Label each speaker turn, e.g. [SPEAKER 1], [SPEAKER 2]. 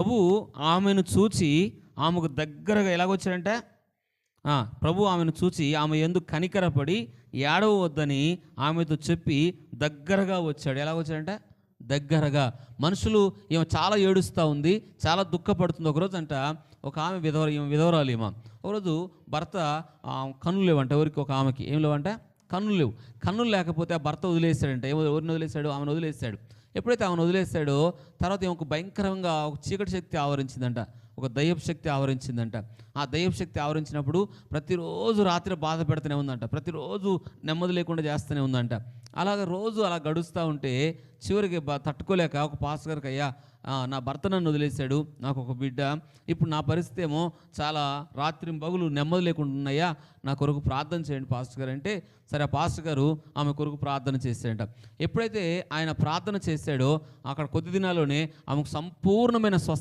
[SPEAKER 1] ప్రభువు ఆమెను చూచి ఆమెకు దగ్గరగా ఎలాగొచ్చాడంటే ప్రభు ఆమెను చూచి ఆమె యందు కనికరపడి ఏడవద్దని ఆమెతో చెప్పి దగ్గరగా వచ్చాడు. ఎలాగొచ్చాడంటే దగ్గరగా. మనుషులు ఈమె చాలా ఏడుస్తూ ఉంది, చాలా దుఃఖపడుతుంది. ఒకరోజు అంట ఒక ఆమె విధవరాలు ఈమె. ఒకరోజు భర్త కన్నులు లేవంట. ఎవరికి? ఒక ఆమెకి ఏం లేవంటే కన్నులు లేవు. కన్నులు లేకపోతే ఆ భర్త వదిలేశాడంట. ఎవరిని వదిలేశాడు? ఆమెను వదిలేశాడు. ఎప్పుడైతే ఆమెను వదిలేశాడో తర్వాత ఈమెకు భయంకరంగా ఒక చీకటి శక్తి ఆవరించిందంట, ఒక దయ్యపు శక్తి ఆవరించిందంట. ఆ దయ్యపు శక్తి ఆవరించినప్పుడు ప్రతిరోజు రాత్రి బాధ పెడుతూనే ఉందంట, ప్రతిరోజు నెమ్మది లేకుండా చేస్తూనే ఉందంట. అలాగ రోజు అలా గడుస్తూ ఉంటే చివరికి తట్టుకోలేక ఒక పాస్టర్ గారికి, అయ్యా నా భర్త నన్ను వదిలేశాడు, నాకు ఒక బిడ్డ, ఇప్పుడు నా పరిస్థితి ఏమో చాలా రాత్రి పగులు నెమ్మది లేకుండా ఉన్నాయా, నా కొరకు ప్రార్థన చేయండి పాస్టర్ గారు అంటే, సరే ఆ పాస్టర్ గారు ఆమె కొరకు ప్రార్థన చేశాడంట. ఎప్పుడైతే ఆయన ప్రార్థన చేశాడో అక్కడ కొద్ది దినాల్లోనే ఆమెకు సంపూర్ణమైన స్వస్థత